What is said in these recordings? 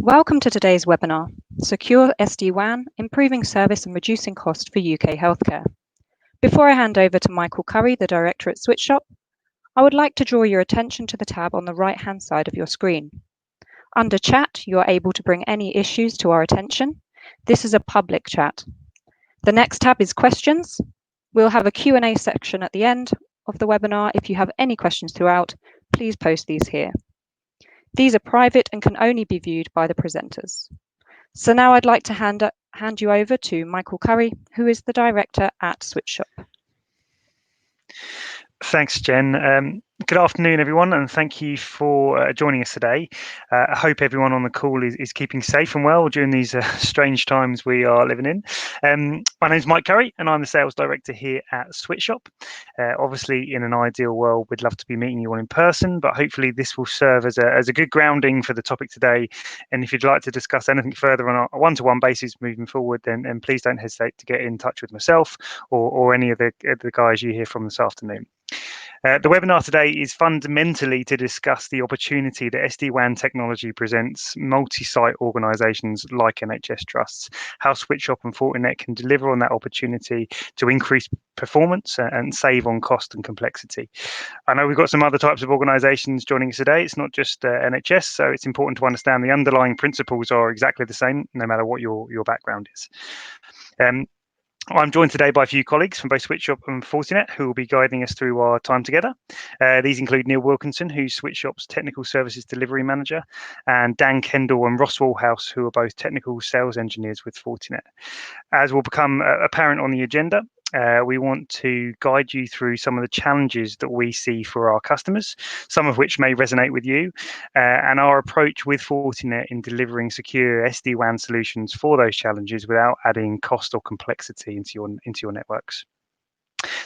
Welcome to today's webinar, Secure SD-WAN, Improving Service and Reducing Cost for UK Healthcare. Before I hand over to Michael Curry, the Director at Switchshop, I would like to draw your attention to the tab on the right-hand side of your screen. Under Chat, you are able to bring any issues to our attention. This is a public chat. The next tab is Questions. We'll have a Q&A section at the end of the webinar. If you have any questions throughout, please post these here. These are private and can only be viewed by the presenters. So now I'd like to hand you over to Michael Curry, who is the Director at Switchshop. Thanks, Jen. Good afternoon, everyone, and thank you for joining us today. I hope everyone on the call is keeping safe and well during these strange times we are living in. My name is Mike Curry, and I'm the Sales Director here at Switchshop. Obviously, in an ideal world, we'd love to be meeting you all in person, but hopefully this will serve as a good grounding for the topic today. And if you'd like to discuss anything further on a one-to-one basis moving forward, then please don't hesitate to get in touch with myself or any of the guys you hear from this afternoon. The webinar today is fundamentally to discuss the opportunity that SD-WAN technology presents multi-site organisations like NHS trusts, how Switchshop and Fortinet can deliver on that opportunity to increase performance and save on cost and complexity. I know we've got some other types of organisations joining us today. It's not just NHS, so it's important to understand the underlying principles are exactly the same, no matter what your background is. I'm joined today by a few colleagues from both Switchshop and Fortinet who will be guiding us through our time together. These include Neil Wilkinson, who's Switchshop's Technical Services Delivery Manager, and Dan Kendall and Ross Wallhouse, who are both Technical Sales Engineers with Fortinet. As will become apparent on the agenda, we want to guide you through some of the challenges that we see for our customers, some of which may resonate with you, and our approach with Fortinet in delivering secure SD-WAN solutions for those challenges without adding cost or complexity into your networks.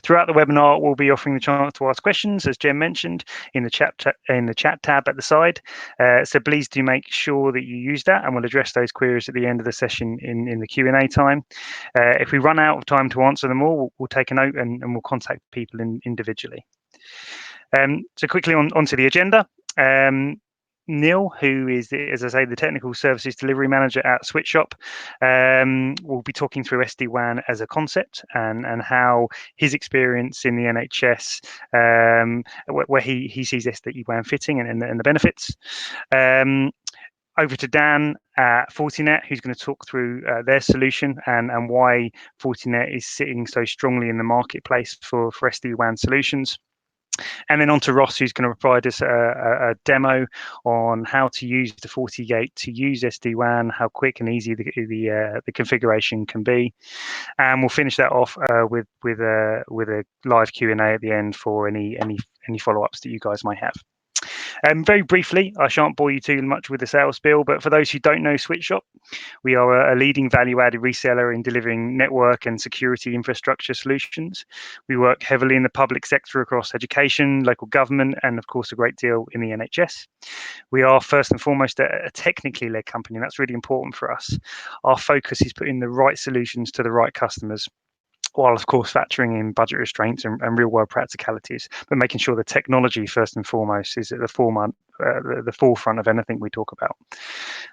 Throughout the webinar, we'll be offering the chance to ask questions, as Jen mentioned, in the chat tab at the side. So please do make sure that you use that, and we'll address those queries at the end of the session in the Q&A time. If we run out of time to answer them all, we'll take a note and we'll contact people individually. So quickly onto the agenda. Neil, who is, as I say, the Technical Services Delivery Manager at Switchshop, will be talking through SD-WAN as a concept and how his experience in the NHS, where he sees SD-WAN fitting and the benefits. Over to Dan at Fortinet, who's going to talk through their solution and why Fortinet is sitting so strongly in the marketplace for SD-WAN solutions. And then on to Ross, who's going to provide us a demo on how to use the FortiGate to use SD-WAN, how quick and easy the configuration can be. And we'll finish that off with a live Q&A at the end for any follow-ups that you guys might have. Very briefly, I shan't bore you too much with the sales spiel, but for those who don't know Switchshop, we are a leading value-added reseller in delivering network and security infrastructure solutions. We work heavily in the public sector across education, local government, and of course a great deal in the NHS. We are first and foremost a technically led company, and that's really important for us. Our focus is putting the right solutions to the right customers, while of course factoring in budget restraints and real world practicalities, but making sure the technology first and foremost is at the forefront of anything we talk about.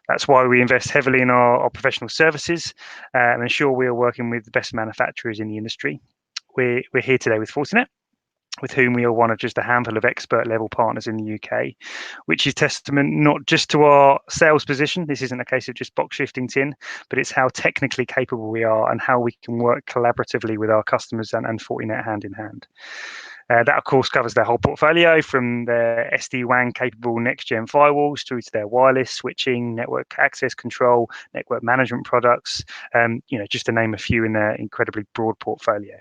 That's why we invest heavily in our professional services and ensure we are working with the best manufacturers in the industry. We're here today with Fortinet, with whom we are one of just a handful of expert level partners in the UK, which is testament not just to our sales position. This isn't a case of just box shifting tin, but it's how technically capable we are and how we can work collaboratively with our customers and Fortinet hand in hand. That, of course, covers their whole portfolio, from their SD-WAN capable next-gen firewalls through to their wireless switching, network access control, network management products, just to name a few in their incredibly broad portfolio.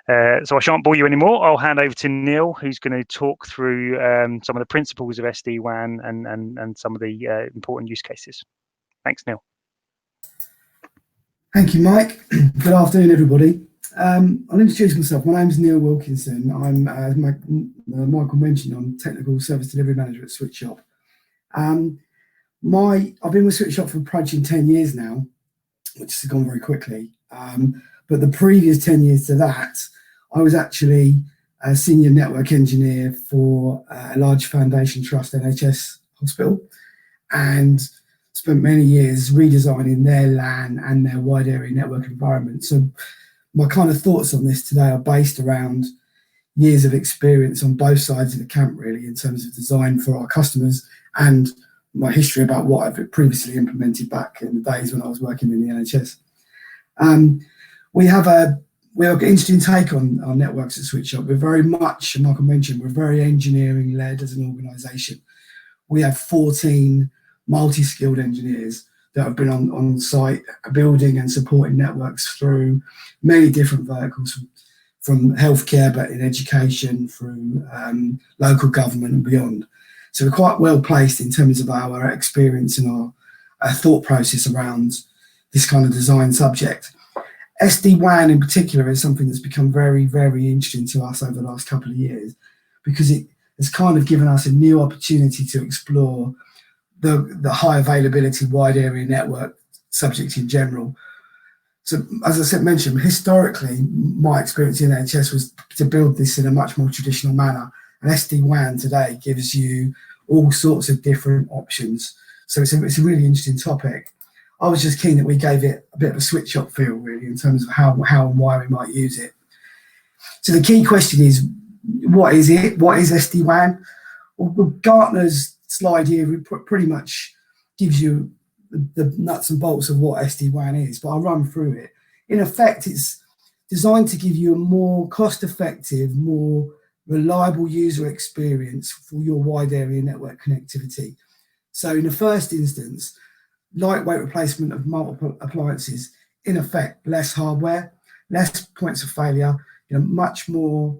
So I shan't bore you anymore. I'll hand over to Neil, who's going to talk through some of the principles of SD-WAN and some of the important use cases. Thanks, Neil. Thank you, Mike. Good afternoon, everybody. I'll introduce myself. My name is Neil Wilkinson. I'm, as Michael mentioned, I'm Technical Service Delivery Manager at Switchshop. I've been with Switchshop for approaching 10 years now, which has gone very quickly. But the previous 10 years to that, I was actually a senior network engineer for a large foundation trust, NHS hospital. And spent many years redesigning their LAN and their wide area network environment. So my kind of thoughts on this today are based around years of experience on both sides of the camp, really, in terms of design for our customers and my history about what I've previously implemented back in the days when I was working in the NHS. We have an interesting take on our networks at Switchshop. We're very much, Michael mentioned, we're very engineering led as an organisation. We have 14 multi-skilled engineers that have been on site building and supporting networks through many different verticals, from healthcare, but in education, through local government and beyond. So we're quite well placed in terms of our experience and our thought process around this kind of design subject. SD-WAN in particular is something that's become very, very interesting to us over the last couple of years, because it has kind of given us a new opportunity to explore the high availability wide area network subject in general. So as I mentioned, historically, my experience in NHS was to build this in a much more traditional manner. And SD-WAN today gives you all sorts of different options. So it's a really interesting topic. I was just keen that we gave it a bit of a Switchshop feel, really, in terms of how and why we might use it. So the key question is, what is it? What is SD-WAN? Well, Gartner's slide here pretty much gives you the nuts and bolts of what SD-WAN is, but I'll run through it. In effect, it's designed to give you a more cost-effective, more reliable user experience for your wide area network connectivity. So in the first instance, lightweight replacement of multiple appliances, in effect, less hardware, less points of failure, much more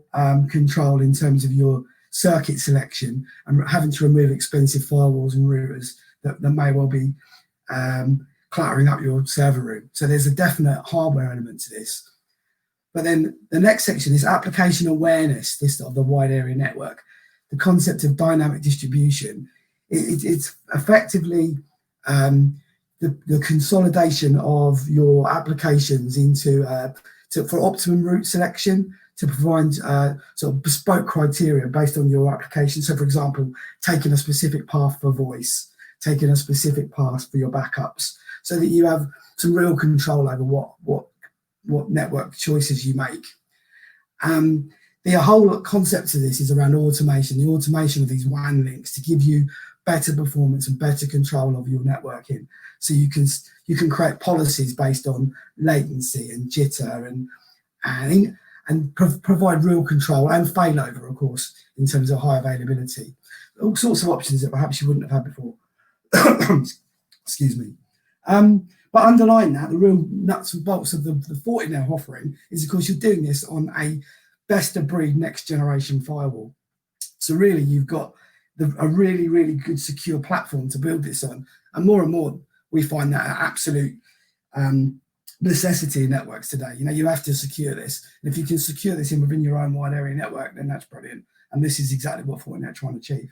control in terms of your circuit selection, and having to remove expensive firewalls and routers that may well be cluttering up your server room. So there's a definite hardware element to this. But then the next section is application awareness, this of the wide area network. The concept of dynamic distribution. It's effectively the consolidation of your applications into for optimum route selection, to provide sort of bespoke criteria based on your application. So, for example, taking a specific path for voice, taking a specific path for your backups, so that you have some real control over what network choices you make. The whole concept of this is around automation, the automation of these WAN links to give you better performance and better control of your networking. So you can create policies based on latency and jitter and provide real control and failover, of course, in terms of high availability. All sorts of options that perhaps you wouldn't have had before. Excuse me. But underlying that, the real nuts and bolts of the Fortinet offering is, of course, you're doing this on a best-of-breed next-generation firewall. So really, you've got a really, really good secure platform to build this on. And more, we find that an absolute necessity in networks today. You have to secure this. And if you can secure this within your own wide area network, then that's brilliant. And this is exactly what Fortinet are trying to achieve.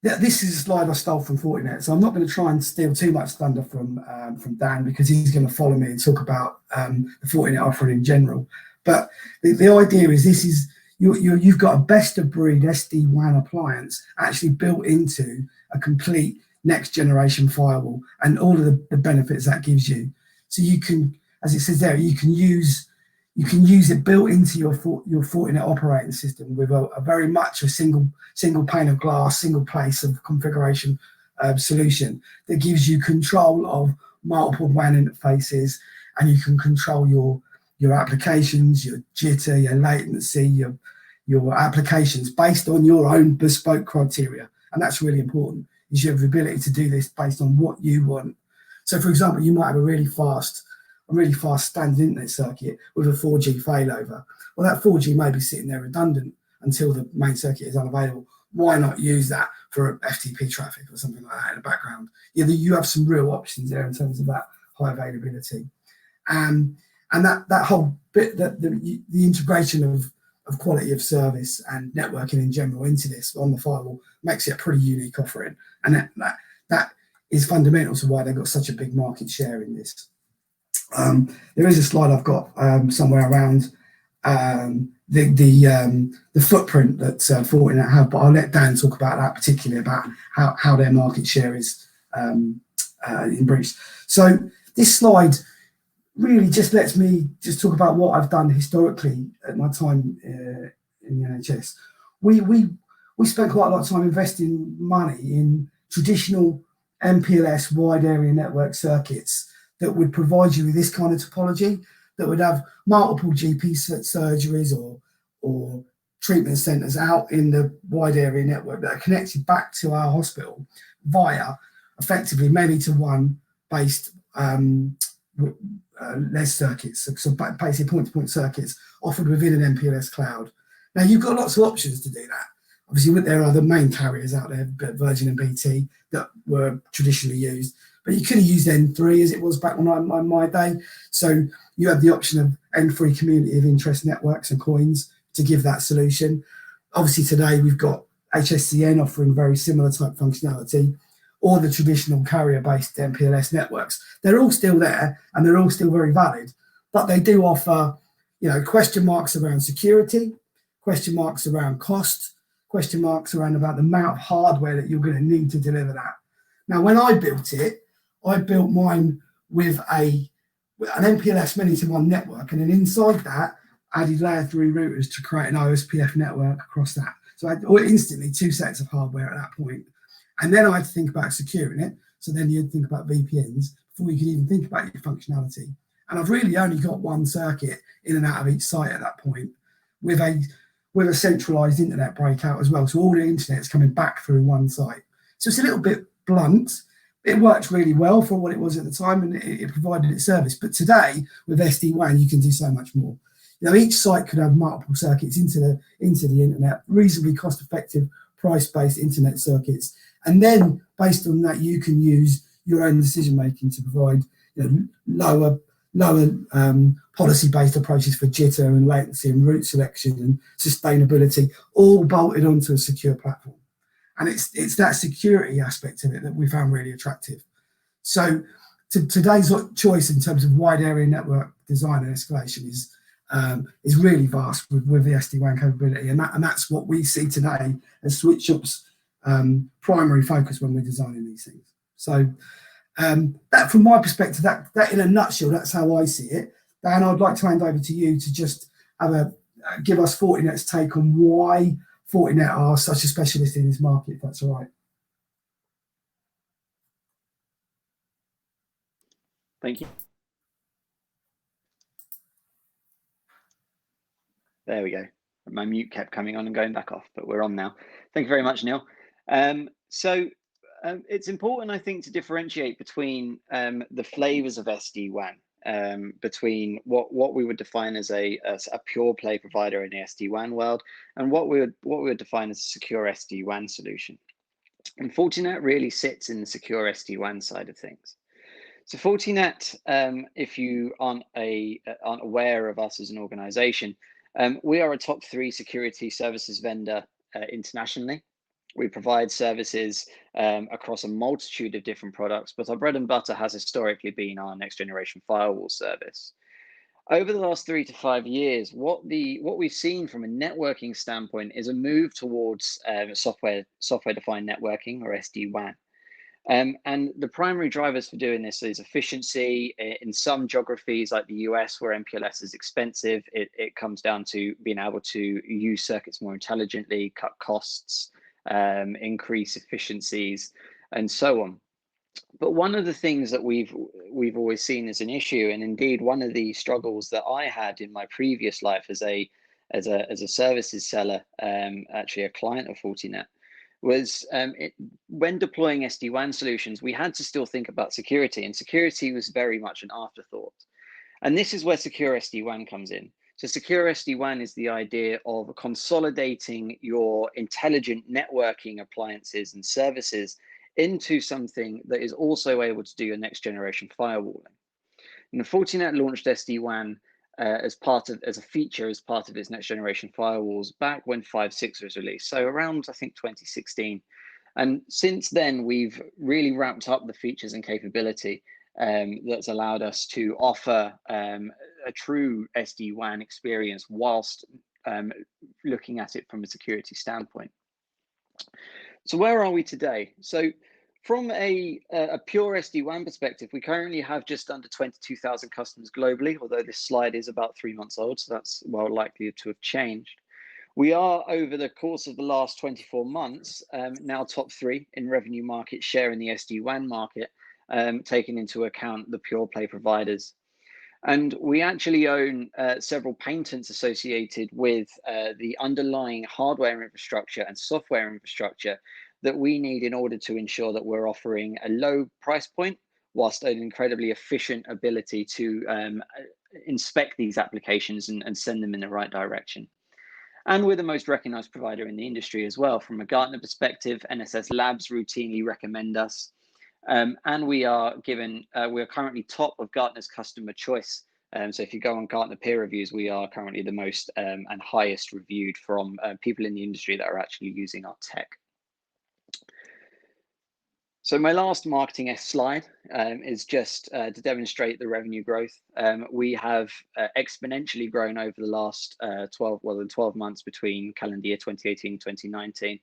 This is a slide I stole from Fortinet, so I'm not going to try and steal too much thunder from Dan, because he's going to follow me and talk about the Fortinet offering in general. But the idea is you've got a best-of-breed SD-WAN appliance actually built into a complete next-generation firewall, and all of the benefits that gives you. So you can, as it says there, you can use it built into your Fortinet operating system with a very much a single pane of glass, single place of configuration solution that gives you control of multiple WAN interfaces, and you can control your applications, your jitter, your latency, your applications based on your own bespoke criteria. And that's really important, is you have the ability to do this based on what you want. So, for example, you might have a really fast standard internet circuit with a 4G failover. Well, that 4G may be sitting there redundant until the main circuit is unavailable. Why not use that for FTP traffic or something like that in the background? You have some real options there in terms of that high availability. And that whole bit, the integration of quality of service and networking in general into this on the firewall makes it a pretty unique offering. And that is fundamental to why they've got such a big market share in this. There is a slide I've got somewhere around the footprint that Fortinet have, but I'll let Dan talk about that, particularly about how their market share is in brief. So this slide really just lets me just talk about what I've done historically at my time in the NHS. We spent quite a lot of time investing money in traditional MPLS wide area network circuits that would provide you with this kind of topology, that would have multiple GP surgeries or treatment centres out in the wide area network that are connected back to our hospital via effectively many to one based LES circuits, so basically point-to-point circuits offered within an MPLS cloud. Now you've got lots of options to do that. Obviously, there are the main carriers out there, Virgin and BT, that were traditionally used, but you could have used N3 as it was back on my day. So you had the option of N3 community of interest networks and coins to give that solution. Obviously, today we've got HSCN offering very similar type functionality, or the traditional carrier-based MPLS networks. They're all still there and they're all still very valid, but they do offer, question marks around security, question marks around cost, question marks around about the amount of hardware that you're going to need to deliver that. Now, when I built it, I built mine with an MPLS many-to-one network, and then inside that, added layer 3 routers to create an OSPF network across that. So I had instantly 2 sets of hardware at that point. And then I had to think about securing it. So then you'd think about VPNs before you could even think about your functionality. And I've really only got one circuit in and out of each site at that point, with a centralized internet breakout as well. So all the internet's coming back through one site. So it's a little bit blunt. It worked really well for what it was at the time, and it provided its service. But today, with SD-WAN, you can do so much more. Each site could have multiple circuits into the internet, reasonably cost-effective, price-based internet circuits. And then, based on that, you can use your own decision-making to provide lower policy-based approaches for jitter and latency and route selection and sustainability, all bolted onto a secure platform. And it's that security aspect of it that we found really attractive. So today's choice in terms of wide area network design and escalation is really vast with the SD-WAN capability, and that's what we see today as Switchshop's primary focus when we're designing these things. So that, from my perspective, that in a nutshell, that's how I see it. Dan, I'd like to hand over to you to just give us Fortinet's take on why Fortinet are such a specialist in this market, if that's all right. Thank you. There we go. My mute kept coming on and going back off, but we're on now. Thank you very much, Neil. It's important, I think, to differentiate between the flavors of SD-WAN, between what we would define as a pure play provider in the SD-WAN world, and what we would define as a secure SD-WAN solution. And Fortinet really sits in the secure SD-WAN side of things. So Fortinet, if you aren't aware of us as an organization, we are a top 3 security services vendor internationally. We provide services across a multitude of different products, but our bread and butter has historically been our next generation firewall service. Over the last 3 to 5 years, what we've seen from a networking standpoint is a move towards software-defined networking, or SD-WAN. And the primary drivers for doing this is efficiency. In some geographies like the US, where MPLS is expensive, it comes down to being able to use circuits more intelligently, cut costs, increase efficiencies, and so on. But one of the things that we've always seen as an issue, and indeed one of the struggles that I had in my previous life as a services seller, actually a client of Fortinet, was when deploying SD-WAN solutions, we had to still think about security, and security was very much an afterthought. And this is where secure SD-WAN comes in. So secure SD-WAN is the idea of consolidating your intelligent networking appliances and services into something that is also able to do your next generation firewalling. And Fortinet launched SD-WAN as a feature as part of its next generation firewalls back when 5.6 was released, so around, I think, 2016. And since then, we've really ramped up the features and capability that's allowed us to offer a true SD-WAN experience whilst looking at it from a security standpoint. So where are we today? So from a pure SD-WAN perspective, we currently have just under 22,000 customers globally, although this slide is about 3 months old, so that's well likely to have changed. We are, over the course of the last 24 months, now top 3 in revenue market share in the SD-WAN market, taking into account the pure play providers. And we actually own several patents associated with the underlying hardware infrastructure and software infrastructure that we need in order to ensure that we're offering a low price point whilst an incredibly efficient ability to inspect these applications and send them in the right direction. And we're the most recognized provider in the industry as well. From a Gartner perspective, NSS Labs routinely recommend us. And we are currently top of Gartner's customer choice. So if you go on Gartner peer reviews, we are currently the most and highest reviewed from people in the industry that are actually using our tech. So my last marketing slide is just to demonstrate the revenue growth. We have exponentially grown over the last 12 months between calendar year 2018 and 2019,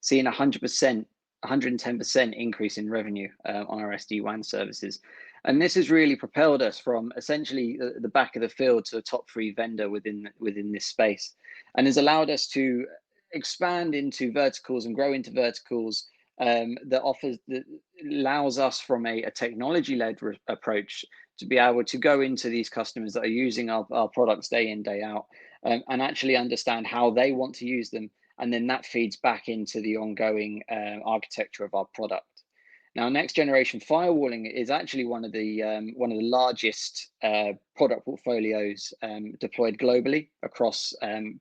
seeing 110% increase in revenue on our SD-WAN services. And this has really propelled us from essentially the back of the field to a top 3 vendor within this space, and has allowed us to expand into verticals and grow into verticals that allows us from a technology-led approach to be able to go into these customers that are using our products day in, day out, and actually understand how they want to use them. And then that feeds back into the ongoing architecture of our product. Now, next generation firewalling is actually one of the largest product portfolios deployed globally across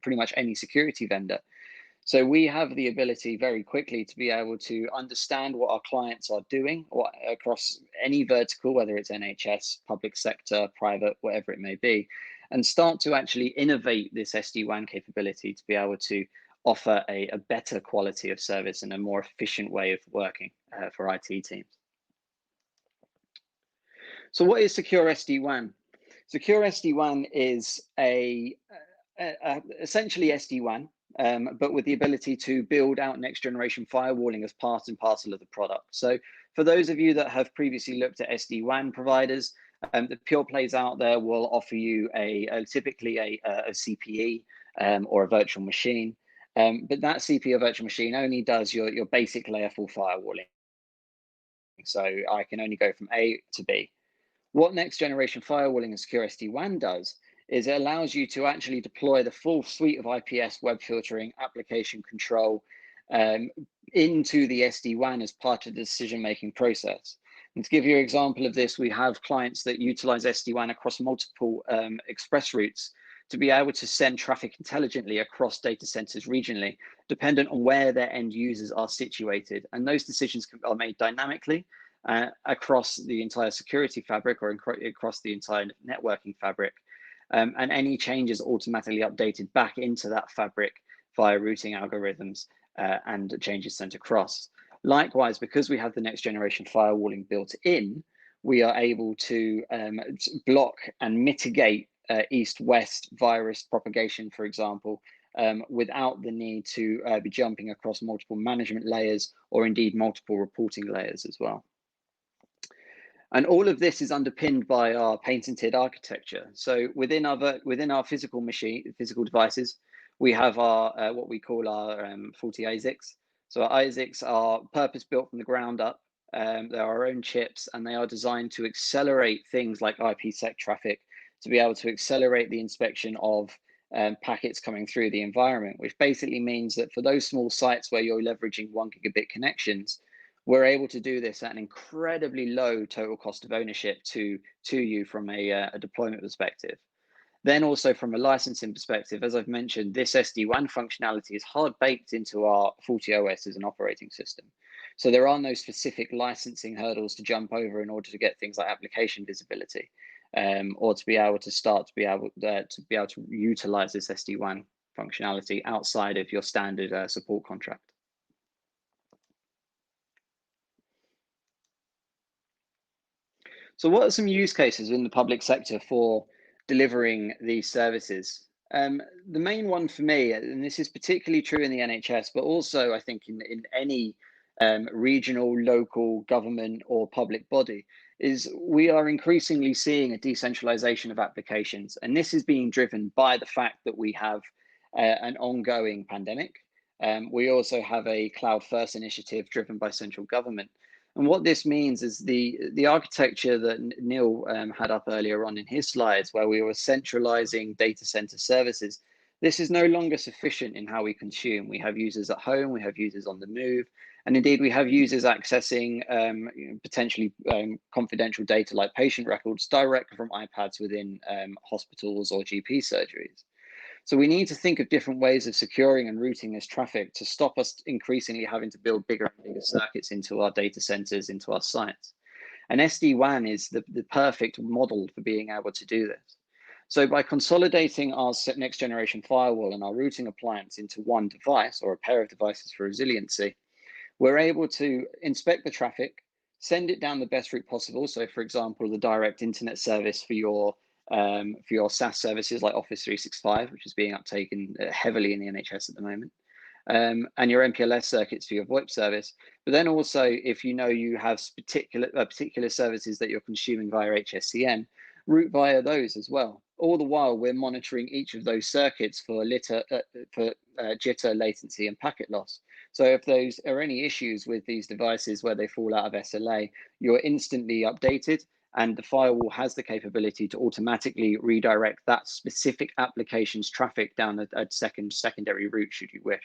pretty much any security vendor. So we have the ability very quickly to be able to understand what our clients are doing across any vertical, whether it's NHS, public sector, private, whatever it may be, and start to actually innovate this SD-WAN capability to be able to offer a better quality of service and a more efficient way of working for IT teams. So what is Secure SD-WAN? Secure SD-WAN is essentially SD-WAN, but with the ability to build out next generation firewalling as part and parcel of the product. So for those of you that have previously looked at SD-WAN providers, the pure plays out there will offer you typically a CPE or a virtual machine. But that CPE or virtual machine only does your basic layer 4 firewalling. So I can only go from A to B. What next generation firewalling and Secure SD-WAN does is it allows you to actually deploy the full suite of IPS, web filtering, application control into the SD-WAN as part of the decision-making process. And to give you an example of this, we have clients that utilize SD-WAN across multiple express routes to be able to send traffic intelligently across data centers regionally, dependent on where their end users are situated. And those decisions are made dynamically across the entire security fabric or across the entire networking fabric. And any changes automatically updated back into that fabric via routing algorithms and changes sent across. Likewise, because we have the next generation firewalling built in, we are able to block and mitigate east-west virus propagation, for example, without the need to be jumping across multiple management layers or indeed multiple reporting layers as well. And all of this is underpinned by our patented architecture. So within our physical devices, we have our what we call our 40 ASICs. So our ASICs are purpose-built from the ground up. They're our own chips, and they are designed to accelerate things like IPsec traffic, to be able to accelerate the inspection of packets coming through the environment, which basically means that for those small sites where you're leveraging 1 gigabit connections, we're able to do this at an incredibly low total cost of ownership to you from a deployment perspective. Then also from a licensing perspective, as I've mentioned, this SD-WAN functionality is hard baked into our FortiOS as an operating system. So there are no specific licensing hurdles to jump over in order to get things like application visibility, or to be able to utilize this SD-WAN functionality outside of your standard support contract. So what are some use cases in the public sector for delivering these services? The main one for me, and this is particularly true in the NHS, but also I think in any regional, local government or public body, is we are increasingly seeing a decentralization of applications. And this is being driven by the fact that we have an ongoing pandemic. We also have a cloud first initiative driven by central government. And what this means is the architecture that Neil had up earlier on in his slides, where we were centralizing data center services. This is no longer sufficient in how we consume. We have users at home, we have users on the move, and indeed we have users accessing potentially confidential data like patient records direct from iPads within hospitals or GP surgeries. So we need to think of different ways of securing and routing this traffic to stop us increasingly having to build bigger and bigger circuits into our data centers, into our sites. And SD-WAN is the perfect model for being able to do this. So by consolidating our next generation firewall and our routing appliance into one device or a pair of devices for resiliency, we're able to inspect the traffic, send it down the best route possible. So for example, the direct internet service for your SaaS services like Office 365, which is being uptaken heavily in the NHS at the moment, and your MPLS circuits for your VoIP service. But then also, if you know you have particular services that you're consuming via HSCN, route via those as well. All the while, we're monitoring each of those circuits for jitter, latency, and packet loss. So if those are any issues with these devices where they fall out of SLA, you're instantly updated, and the firewall has the capability to automatically redirect that specific application's traffic down a secondary route should you wish.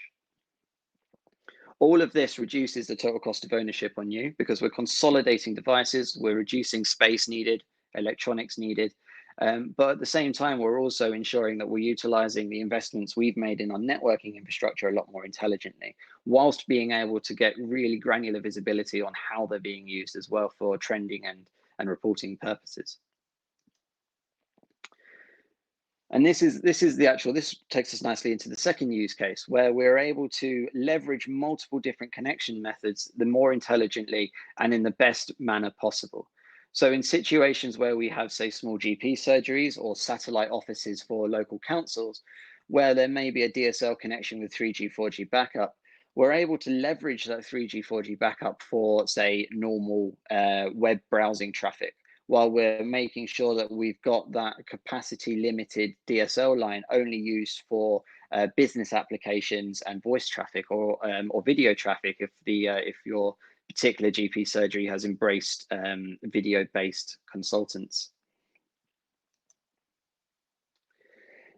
All of this reduces the total cost of ownership on you because we're consolidating devices, we're reducing space needed, electronics needed, but at the same time, we're also ensuring that we're utilizing the investments we've made in our networking infrastructure a lot more intelligently, whilst being able to get really granular visibility on how they're being used as well for trending and reporting purposes. And this takes us nicely into the second use case, where we're able to leverage multiple different connection methods the more intelligently and in the best manner possible. So in situations where we have, say, small GP surgeries or satellite offices for local councils, where there may be a DSL connection with 3G, 4G backup, we're able to leverage that 3G, 4G backup for, say, normal web browsing traffic, while we're making sure that we've got that capacity limited DSL line only used for business applications and voice traffic or video traffic if your particular GP surgery has embraced video-based consultants.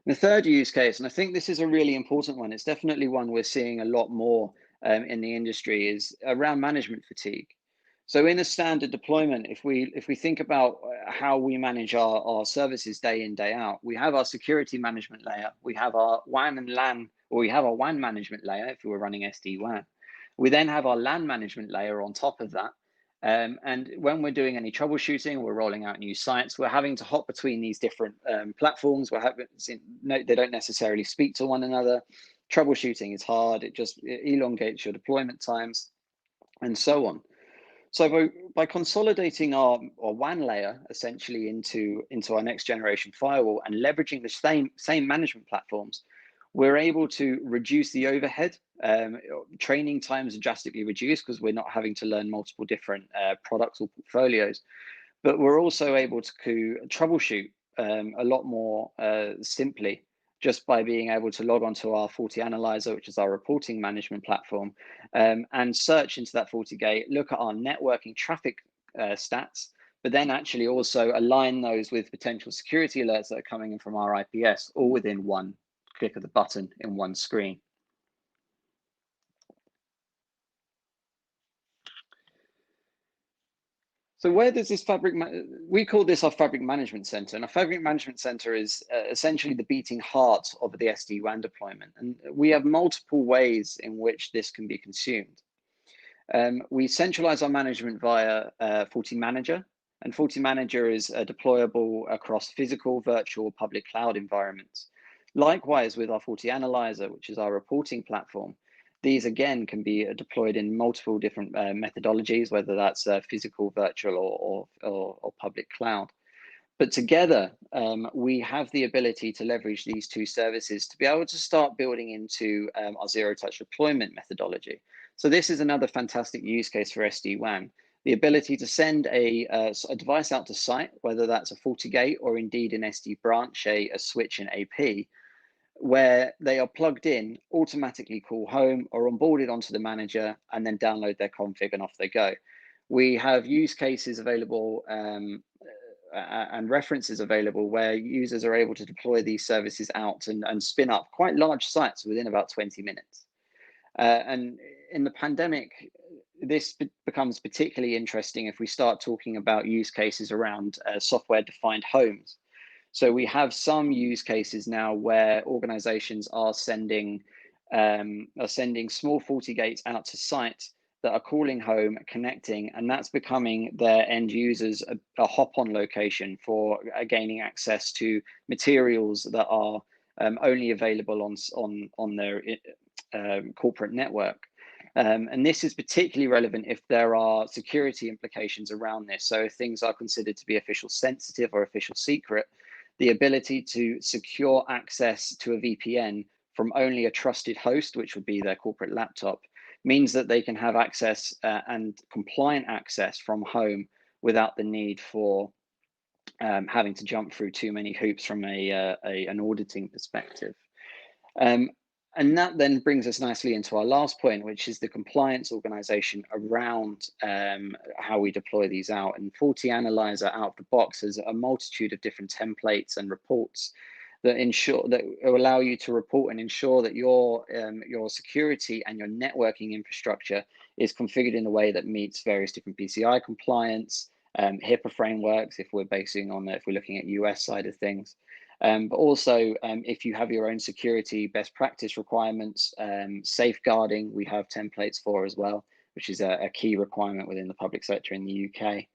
The third use case, and I think this is a really important one, it's definitely one we're seeing a lot more in the industry, is around management fatigue. So in a standard deployment, if we think about how we manage our services day in, day out, we have our security management layer, we have our WAN and LAN, or we have our WAN management layer if we were running SD-WAN. We then have our LAN management layer on top of that. And when we're doing any troubleshooting, we're rolling out new sites, we're having to hop between these different platforms. They don't necessarily speak to one another. Troubleshooting is hard. It elongates your deployment times and so on. So by consolidating our WAN layer essentially into our next generation firewall and leveraging the same management platforms, we're able to reduce the overhead. Training times are drastically reduced because we're not having to learn multiple different products or portfolios, but we're also able to troubleshoot a lot more simply just by being able to log onto our FortiAnalyzer, which is our reporting management platform, and search into that FortiGate, look at our networking traffic stats, but then actually also align those with potential security alerts that are coming in from our IPS, all within one click of the button in one screen. So where does this we call this our fabric management center, and our fabric management center is essentially the beating heart of the SD-WAN deployment. And we have multiple ways in which this can be consumed. We centralize our management via FortiManager, and FortiManager is deployable across physical, virtual, public cloud environments. Likewise with our FortiAnalyzer, which is our reporting platform, these again can be deployed in multiple different methodologies, whether that's physical, virtual, or public cloud. But together, we have the ability to leverage these two services to be able to start building into our zero-touch deployment methodology. So this is another fantastic use case for SD-WAN. The ability to send a device out to site, whether that's a FortiGate or indeed an SD branch, a switch and AP, where they are plugged in, automatically call home or onboarded onto the manager and then download their config and off they go. We have use cases available and references available where users are able to deploy these services out and spin up quite large sites within about 20 minutes. And in the pandemic, this becomes particularly interesting if we start talking about use cases around software-defined homes. So we have some use cases now where organizations are sending small FortiGates out to site that are calling home, connecting, and that's becoming their end users a hop-on location for gaining access to materials that are only available on their corporate network. And this is particularly relevant if there are security implications around this. So if things are considered to be official sensitive or official secret, the ability to secure access to a VPN from only a trusted host, which would be their corporate laptop, means that they can have access and compliant access from home without the need for having to jump through too many hoops from an auditing perspective. And that then brings us nicely into our last point, which is the compliance organization around how we deploy these out. And FortiAnalyzer out of the box has a multitude of different templates and reports that allow you to report and ensure that your security and your networking infrastructure is configured in a way that meets various different PCI compliance, HIPAA frameworks, if we're looking at US side of things. But also, if you have your own security best practice requirements, safeguarding, we have templates for as well, which is a key requirement within the public sector in the UK.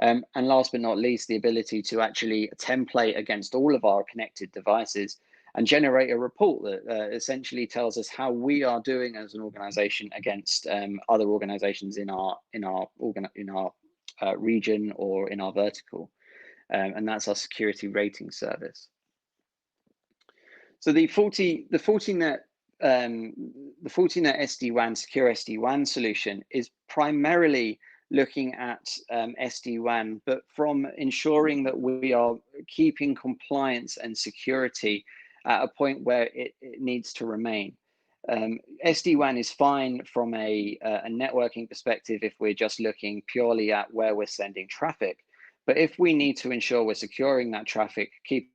And last but not least, the ability to actually template against all of our connected devices and generate a report that essentially tells us how we are doing as an organization against other organizations in our region or in our vertical. And that's our security rating service. So the Fortinet SD-WAN, secure SD-WAN solution is primarily looking at SD-WAN, but from ensuring that we are keeping compliance and security at a point where it needs to remain. SD-WAN is fine from a networking perspective if we're just looking purely at where we're sending traffic. But if we need to ensure we're securing that traffic, keeping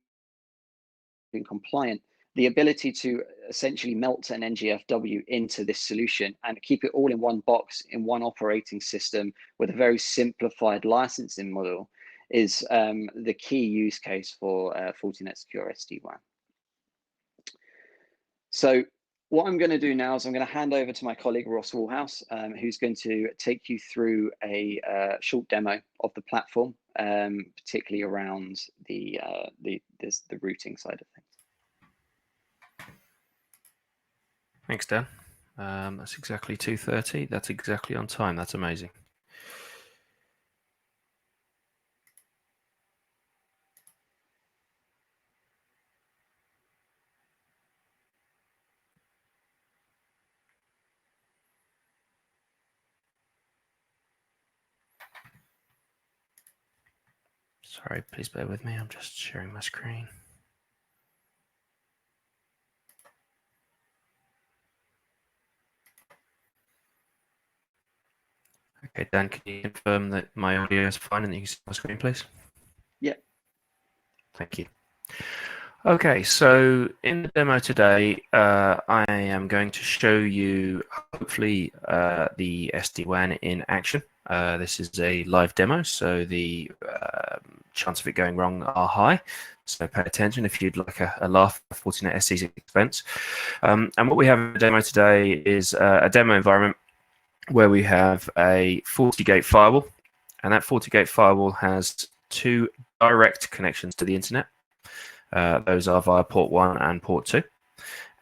compliant, the ability to essentially melt an NGFW into this solution and keep it all in one box, in one operating system with a very simplified licensing model is the key use case for Fortinet Secure SD-WAN. So what I'm going to do now is I'm going to hand over to my colleague Ross Woolhouse, who's going to take you through a short demo of the platform, particularly around the routing side of things. Thanks, Dan. That's exactly 2:30. That's exactly on time. That's amazing. Sorry, please bear with me. I'm just sharing my screen. Okay, Dan, can you confirm that my audio is fine and that you can see my screen, please? Yeah. Thank you. Okay, so in the demo today, I am going to show you, hopefully, the SD-WAN in action. This is a live demo, so the chance of it going wrong are high. So pay attention if you'd like a laugh at Fortinet SC's expense. And what we have in the demo today is a demo environment where we have a FortiGate firewall, and that FortiGate firewall has two direct connections to the internet. Those are via port 1 and port 2.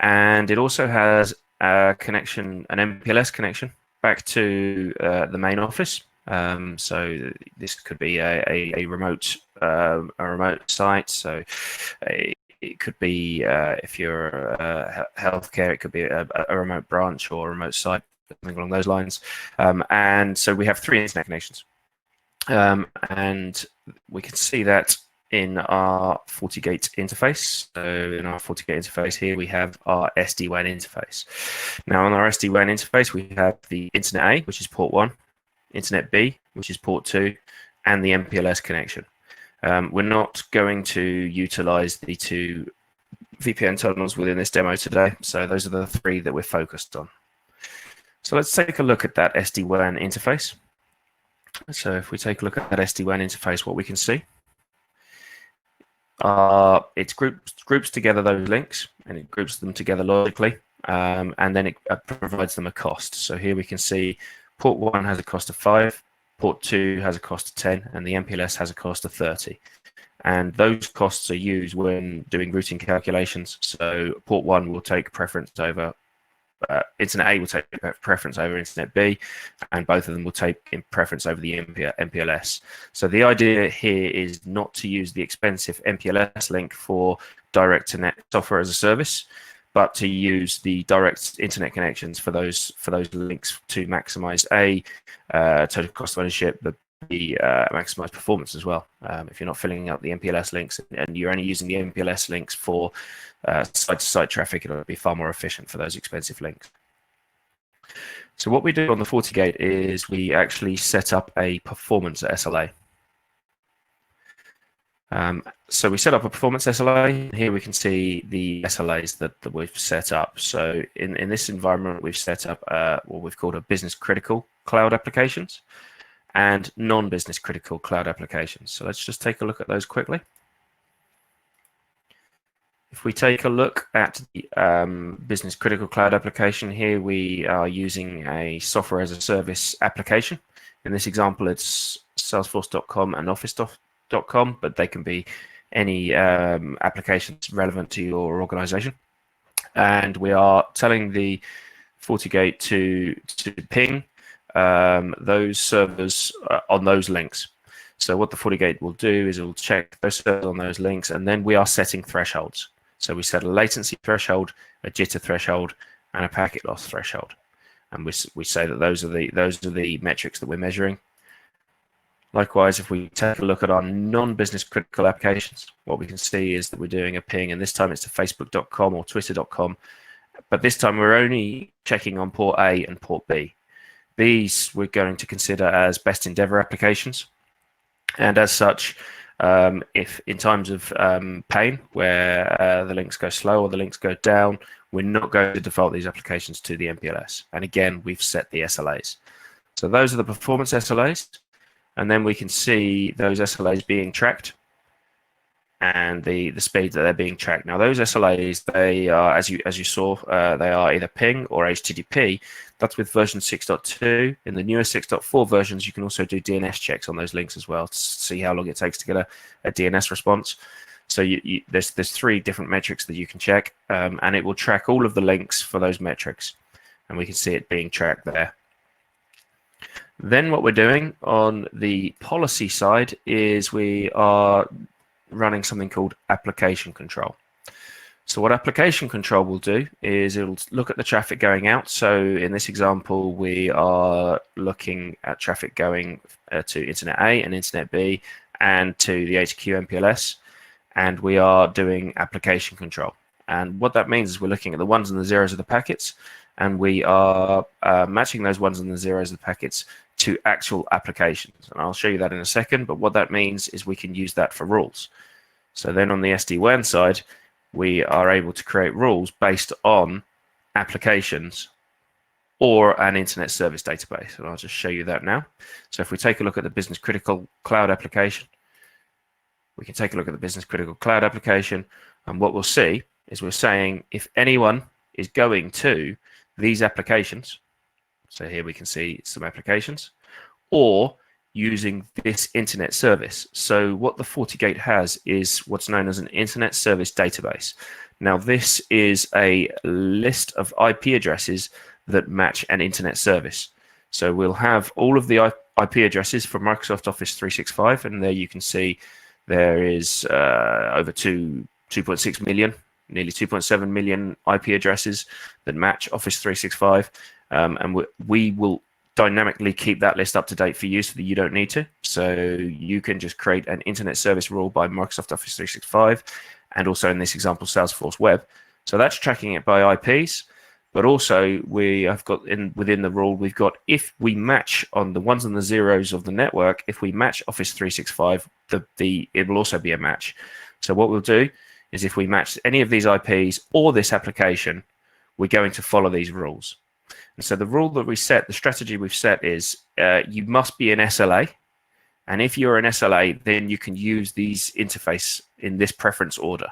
And it also has a connection, an MPLS connection, back to the main office. So this could be a remote a remote site. So it could be, if you're healthcare, it could be a remote branch or a remote site, something along those lines. And so we have 3 internet connections. And we can see that in our FortiGate interface. So in our FortiGate interface here, we have our SD-WAN interface. Now on our SD-WAN interface, we have the Internet A, which is port 1, Internet B, which is port 2, and the MPLS connection. We're not going to utilize the 2 VPN tunnels within this demo today. So those are the 3 that we're focused on. So let's take a look at that SD-WAN interface. So if we take a look at that SD-WAN interface, what we can see, it groups together those links, and it groups them together logically, and then it provides them a cost. So here we can see port 1 has a cost of 5, port 2 has a cost of 10, and the MPLS has a cost of 30. And those costs are used when doing routing calculations. So port 1 will take preference over Internet A will take preference over Internet B, and both of them will take preference over the MPLS. So the idea here is not to use the expensive MPLS link for direct to net software as a service, but to use the direct internet connections for those links to maximize total cost of ownership, the maximize performance as well. If you're not filling out the MPLS links and you're only using the MPLS links for site-to-site traffic, it'll be far more efficient for those expensive links. So what we do on the FortiGate is we actually set up a performance SLA. So we set up a performance SLA. Here we can see the SLAs that we've set up. So in this environment, we've set up what we've called a business critical cloud applications and non-business critical cloud applications. So let's just take a look at those quickly. If we take a look at the business critical cloud application here, we are using a software as a service application. In this example, it's salesforce.com and office.com, but they can be any applications relevant to your organization. And we are telling the FortiGate to ping those servers on those links. So what the FortiGate will do is it will check those servers on those links, and then we are setting thresholds. So we set a latency threshold, a jitter threshold, and a packet loss threshold. And we say that those are the metrics that we're measuring. Likewise, if we take a look at our non-business critical applications, what we can see is that we're doing a ping, and this time it's to facebook.com or twitter.com. But this time we're only checking on port A and port B. These we're going to consider as best endeavor applications. And as such, if in times of pain, where the links go slow or the links go down, we're not going to default these applications to the MPLS. And again, we've set the SLAs. So those are the performance SLAs. And then we can see those SLAs being tracked and the speed that they're being tracked. Now, those SLAs, they are, as you saw, they are either ping or HTTP. That's with version 6.2. In the newer 6.4 versions, you can also do DNS checks on those links as well to see how long it takes to get a DNS response. So there's 3 different metrics that you can check, and it will track all of the links for those metrics. And we can see it being tracked there. Then what we're doing on the policy side is we are running something called application control. So what application control will do is it'll look at the traffic going out. So in this example, we are looking at traffic going to Internet A and Internet B and to the HQ MPLS, and we are doing application control. And what that means is we're looking at the ones and the zeros of the packets, and we are matching those ones and the zeros of the packets to actual applications. And I'll show you that in a second, but what that means is we can use that for rules. So then on the SD-WAN side, we are able to create rules based on applications or an internet service database. And I'll just show you that now. So if we take a look at the business critical cloud application, we can take a look at the business critical cloud application, and what we'll see is we're saying if anyone is going to these applications, so here we can see some applications, or using this internet service. So what the FortiGate has is what's known as an internet service database. Now this is a list of IP addresses that match an internet service. So we'll have all of the IP addresses for Microsoft Office 365, and there you can see there is over 2.6 million, nearly 2.7 million IP addresses that match Office 365, and we will dynamically keep that list up to date for you so that you don't need to. So you can just create an internet service rule by Microsoft Office 365, and also in this example, Salesforce Web. So that's tracking it by IPs, but also we have got within the rule, we've got if we match on the ones and the zeros of the network, if we match Office 365, it will also be a match. So what we'll do is if we match any of these IPs or this application, we're going to follow these rules. And so the rule that we set, the strategy we've set is you must be an SLA. And if you're an SLA, then you can use these interface in this preference order.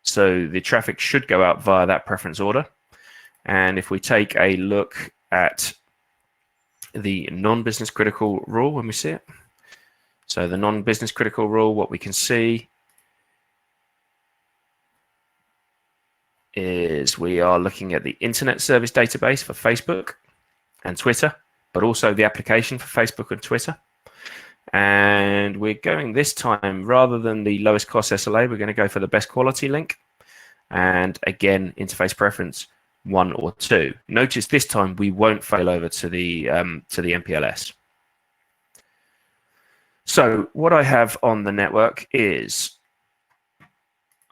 So the traffic should go out via that preference order. And if we take a look at the non-business critical rule when we see it. So the non-business critical rule, what we can see is we are looking at the internet service database for Facebook and Twitter, but also the application for Facebook and Twitter. And we're going this time, rather than the lowest cost SLA, we're going to go for the best quality link. And again, interface preference 1 or 2. Notice this time we won't fail over to the MPLS. So what I have on the network is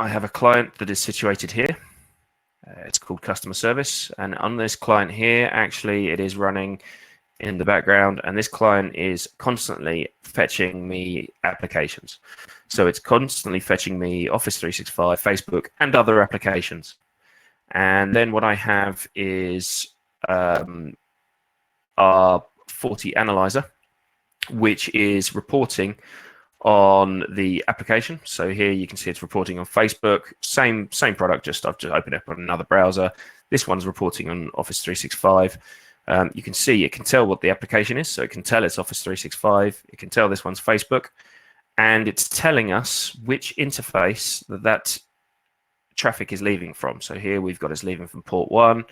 I have a client that is situated here. It's called customer service, and on this client here, actually it is running in the background, and this client is constantly fetching me applications. So it's constantly fetching me Office 365, Facebook, and other applications. And then what I have is our Fortinet analyzer, which is reporting on the application. So here you can see it's reporting on Facebook, same product, just I've just opened it up on another browser. This one's reporting on Office 365. You can see it can tell what the application is, so it can tell it's Office 365. It can tell this one's Facebook, and it's telling us which interface that traffic is leaving from. So here we've got it's leaving from port 1,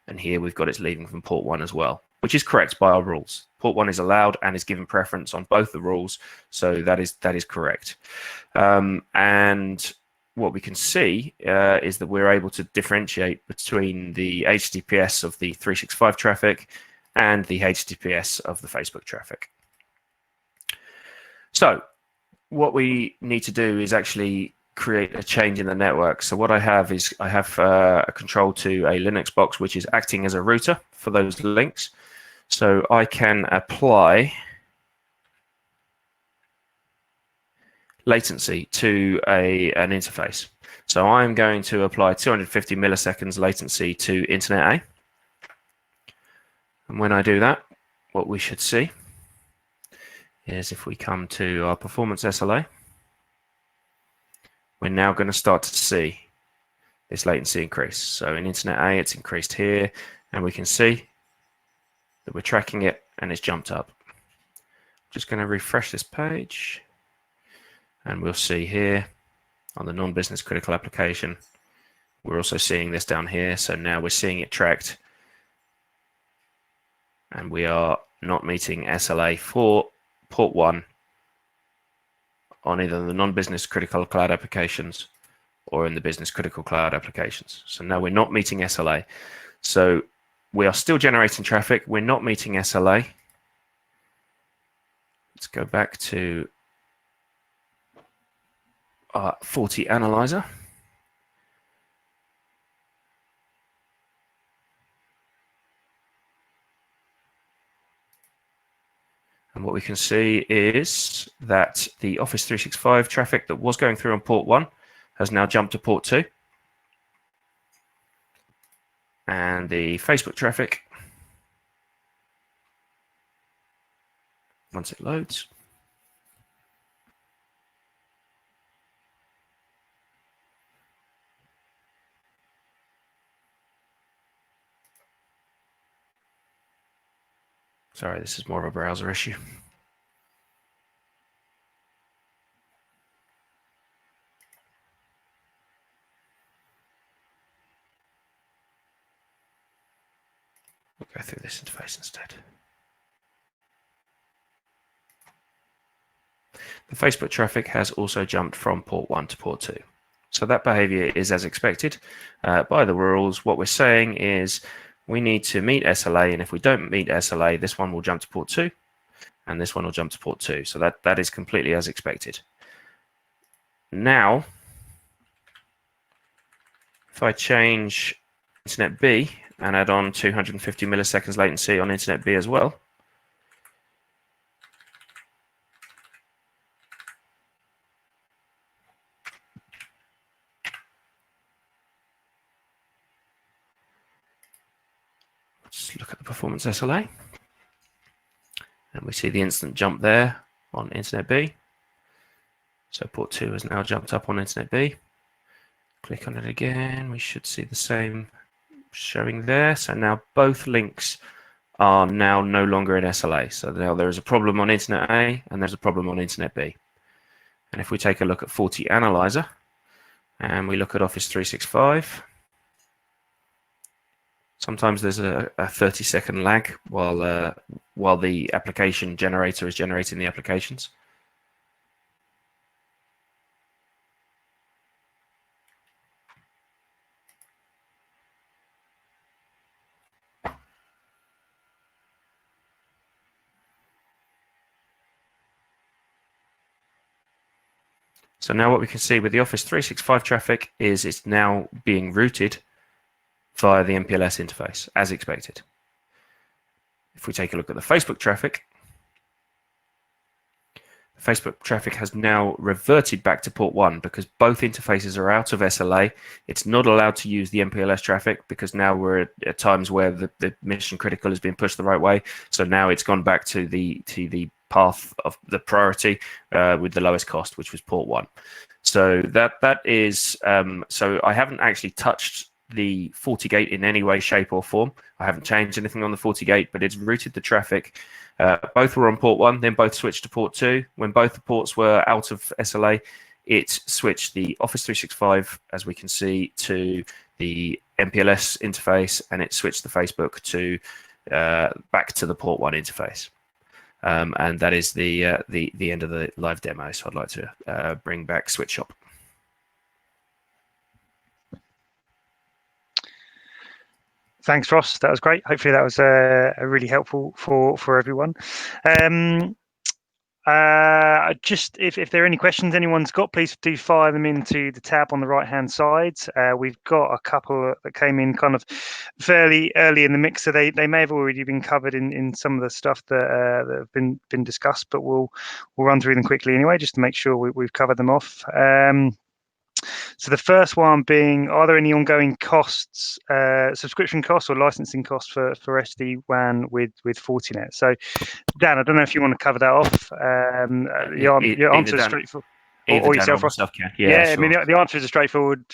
and here we've got it's leaving from port 1 as well, which is correct by our rules. Port 1 is allowed and is given preference on both the rules, so that is correct. And what we can see is that we're able to differentiate between the HTTPS of the 365 traffic and the HTTPS of the Facebook traffic. So what we need to do is actually create a change in the network. So what I have is I have a control to a Linux box, which is acting as a router for those links. So I can apply latency to an interface. So I'm going to apply 250 milliseconds latency to Internet A. And when I do that, what we should see is if we come to our performance SLA, we're now going to start to see this latency increase. So in Internet A, it's increased here, and we can see that we're tracking it and it's jumped up. Just going to refresh this page, and we'll see here on the non-business critical application, we're also seeing this down here. So now we're seeing it tracked, and we are not meeting SLA for port 1 on either the non-business critical cloud applications or in the business critical cloud applications. So now we're not meeting SLA. So we are still generating traffic. We're not meeting SLA. Let's go back to our Fortinet analyzer. And what we can see is that the Office 365 traffic that was going through on port 1 has now jumped to port 2. And the Facebook traffic, once it loads, sorry, this is more of a browser issue. We'll go through this interface instead. the Facebook traffic has also jumped from port 1 to port 2. So that behavior is as expected. By the rules, what we're saying is we need to meet SLA, and if we don't meet SLA, this one will jump to port 2, and this one will jump to port 2. So that is completely as expected. Now, if I change Internet B and add on 250 milliseconds latency on Internet B as well, let's look at the performance SLA, and we see the instant jump there on Internet B. So port 2 has now jumped up on Internet B. Click on it again, we should see the same showing there. So now both links are now no longer in SLA. So now there is a problem on Internet A and there's a problem on Internet B. And if we take a look at FortiAnalyzer and we look at Office 365, sometimes there's a 30-second lag while the application generator is generating the applications. So now what we can see with the Office 365 traffic is it's now being routed via the MPLS interface, as expected. If we take a look at the Facebook traffic has now reverted back to port 1 because both interfaces are out of SLA. It's not allowed to use the MPLS traffic because now we're at times where the mission critical is being pushed the right way. So now it's gone back to the path of the priority with the lowest cost, which was port 1. So that is so I haven't actually touched the FortiGate in any way, shape or form. I haven't changed anything on the FortiGate, but it's routed the traffic. Both were on port 1, then both switched to port 2. When both the ports were out of SLA, it switched the Office 365, as we can see, to the MPLS interface, and it switched the Facebook to back to the port 1 interface. And that is the end of the live demo. So I'd like to bring back Switchshop. Thanks, Ross. That was great. Hopefully that was really helpful for everyone. Just if there are any questions anyone's got, please do fire them into the tab on the right hand side. We've got a couple that came in kind of fairly early in the mix, so they may have already been covered in some of the stuff that have been discussed, but we'll run through them quickly anyway, just to make sure we've covered them off. So the first one being, are there any ongoing costs, subscription costs or licensing costs for SD-WAN with Fortinet? So Dan, I don't know if you want to cover that off. Your answer is straightforward. Or yourself, Ross. Yeah, sure. I mean the answer is a straightforward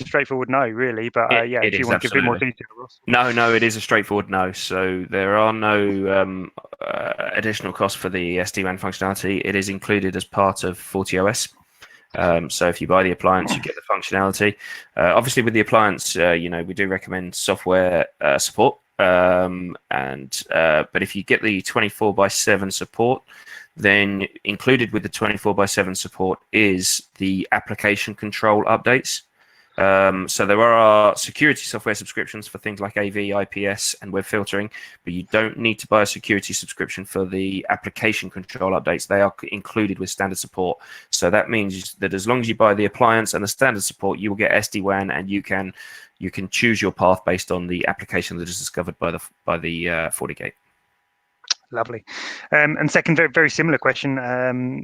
no, really. But if you want to give a bit more detail, Ross. No, it is a straightforward no. So there are no additional costs for the SD-WAN functionality. It is included as part of FortiOS. So if you buy the appliance, you get the functionality. Obviously, with the appliance, we do recommend software support. But if you get the 24/7 support, then included with the 24/7 support is the application control updates. So there are security software subscriptions for things like AV, IPS, and web filtering, but you don't need to buy a security subscription for the application control updates. They are included with standard support. So that means that as long as you buy the appliance and the standard support, you will get SD-WAN, and you can choose your path based on the application that is discovered by the FortiGate. Lovely. And second, very, very similar question.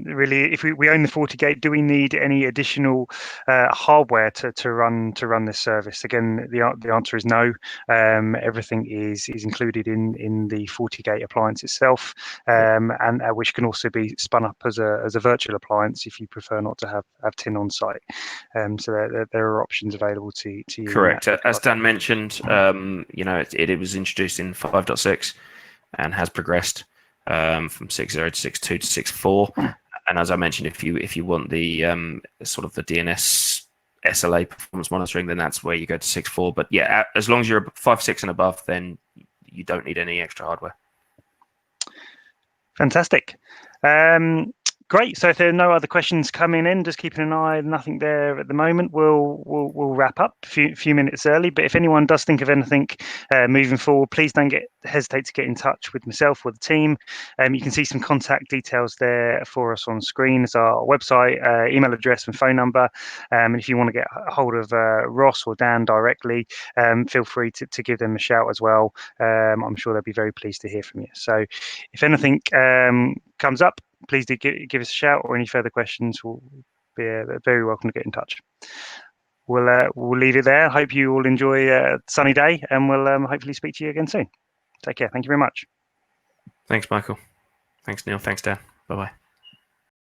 Really, if we own the FortiGate, do we need any additional hardware to run this service? Again, the answer is no. Everything is included in the FortiGate appliance itself, and which can also be spun up as a virtual appliance if you prefer not to have TIN on site. So there are options available to you. Correct. As Dan mentioned, it was introduced in 5.6. and has progressed from 6.0 to 6.2 to 6.4. And as I mentioned, if you want the sort of the DNS SLA performance monitoring, then that's where you go to 6.4. But yeah, as long as you're 5.6 and above, then you don't need any extra hardware. Fantastic. Great. So if there are no other questions coming in, just keeping an eye, nothing there at the moment, we'll wrap up a few minutes early. But if anyone does think of anything moving forward, please don't hesitate to get in touch with myself or the team. You can see some contact details there for us on screen. It's our website, email address and phone number. And if you want to get a hold of Ross or Dan directly, feel free to give them a shout as well. I'm sure they'll be very pleased to hear from you. So if anything comes up, please do give us a shout, or any further questions, we'll be very welcome to get in touch. We'll leave it there. Hope you all enjoy a sunny day, and we'll hopefully speak to you again soon. Take care. Thank you very much. Thanks, Michael. Thanks, Neil. Thanks, Dan. Bye-bye.